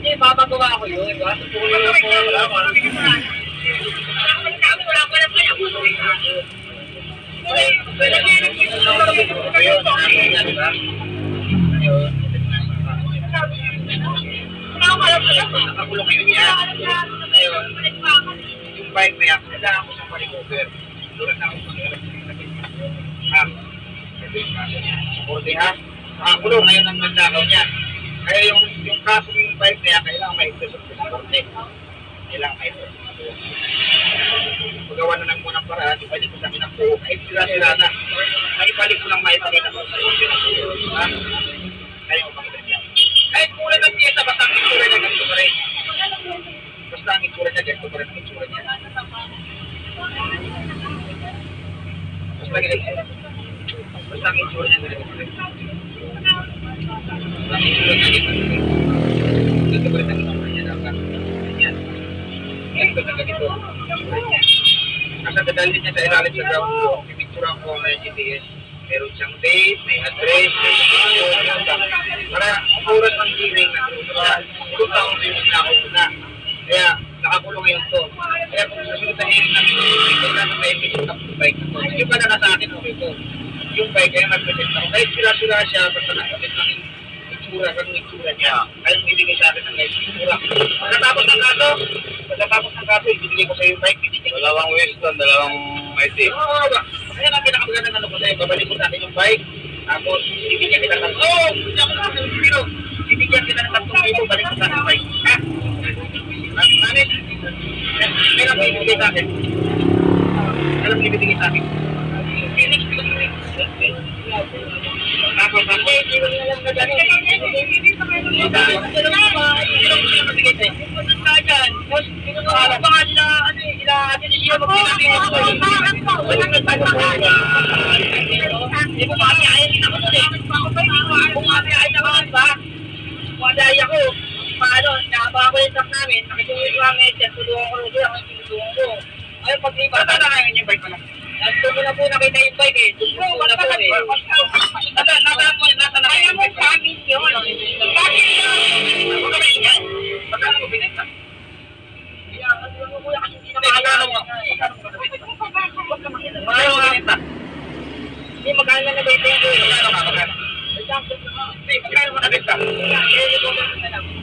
Hindi, babagawa ko yun. Nakakulong kayo yan. Yung bike na yan, kailangan ko siyang ma-recover. Tulad na ako sa supporting ha. Nakakulong ngayon ang nagdakaw niya. Kaya yung kaso yung bike na yan, kailangan ma-recover sa supporting. Kailangan ma-recover. Pagawa na lang muna ng paraan, ibalik ko sa akin ang buo. Kahit sila na. Ibalik ko lang maipakita ko sa iyo. Ha? Kaya mo pakita niya. Kahit mula ng piyesa, basta ang itsura niya, ganito pa rin. Basta ang itsura niya, ganito pa rin ang itsura niya. Basta ang itsura niya, ganito pa rin. Basta ang itsura niya, ganito pa rin ang itsura niya. Ganyan. Ganito na ganito. Nasa dadalhin niya sa ilalim sa ground floor, pipicturean ko may GPS. Meron siyang date, may address, may location. Para oras ng hearing na kung taong may nakaw na. Kaya nakakulong ngayon to. Kaya kung susunod na hearing namin, ito na may episode ng bike na to. Yung pala na sa akin, okay to. Yung bike, kaya mag-present ako. Kahit sila siya, basta nakapit ng itsura, ganung itsura niya. Kaya mo ibigay sa akin ng itsura. Pagkatapos ng kaso, ibigay ko sa yung bike. Dalawang Weston, dalawang Mighty. Oo ba? Kaya na pinakamaganda ng ano ko sa'yo, babalik ko sa akin yung bike. Tapos, ibigyan kita ng ibigyan kita ng 3,000, balik ko sa akin yung bike. Ha? Manit? May lang ibigay sa akin. Alam mo ibigay sa akin. Tapos, hindi mo na lang na gano'n. Madaya ko, paano, nakabaka ko yung truck namin, nakitulong namin, tulungan ko rin ako, tinutulungan ko. Ayun, paglipat na ngayon yung bike ko lang. Doon mo na po nakita yung bike eh. Doon mo na po eh. Nasa na kayo yung bike sa amin yun. Bakit yun? Huwag ka rin yan. Magkano mo binenta? Kaya, ano mo kuya kasi hindi na magkano mo. Magkano mo binenta? Hindi, magkano na nabenta yung kuya. Magkano? Magkano mo nabenta?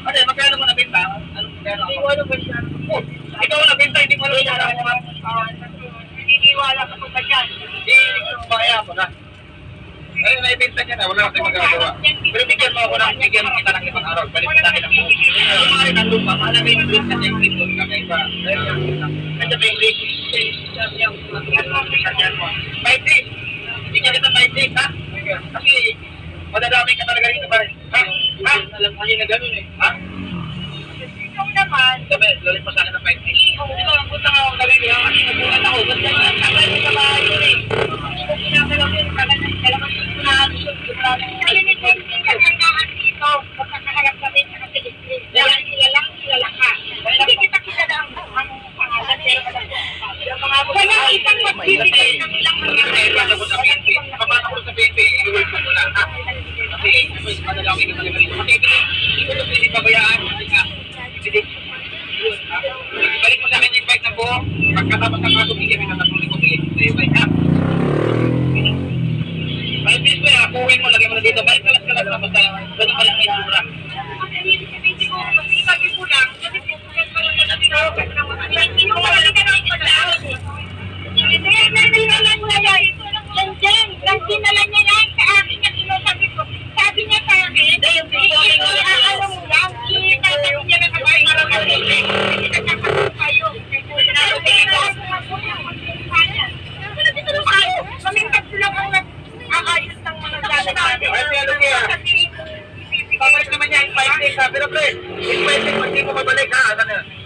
Ano, magkano mo nabenta? Anong magkano? Hindi ko alam ba siya. Ikaw nabenta, hindi mo alam siya. Naniniwala ka pa dyan. Hindi, kaya mo na. Ay, naibenta niya na, wala kasi magagawa. Pero bigyan mo ako ng bigyan kita ng 5 araw. Balik sa akin ang buong. Kung maaari ng lupa, maaari yung green na yung green doon kami iba. Kaya ba yung green? Five days. Bigyan kita 5 days, ha? Kasi, madadami ka talaga rito pa rin. Ha? Ha? Alam mo na gano'n eh. Ha? Ikaw naman. Sabi, lalim pa sa akin ng 5 days. Ito, ang punta nga ako gabi niya. Kasi nagulat ako. Ba't yan? Tagal mo sa bahay yun eh. Hindi ko pinagalaw yun. Kalaman ko na alusot. Kalinitin ka ng daan dito. Pag nakaharap kami sa kasiliglig. Dahil kilala ka. Hindi kita kilala ang pangalan. Pero yung mga walang isang magbibigay ng ilang mga papasok ko sa PNP. Papasok ko sa PNP. Iuwi ko muna. Kasi madalawin ka talaga rito. Kasi hindi ko ito pwede pabayaan. Kasi nga, balik mo sa akin yung bike na po. Pagkatapos ng kaso, bigyan ka ng 3,000 bigyan sa iyo bike, ha? Balik bis mo yan, kuhin mo, lagay mo na dito. Balik ka lang na basta. Ganun ka lang yung itsura. Sabi niya sa akin, alam mo lang, sabi niya na sabay marami kayo. Kaming tatlo lang ang nag-aayos ng mga lalaki. ka. Pero pre, it's pwede pag di mo mabalik ha. Ano na?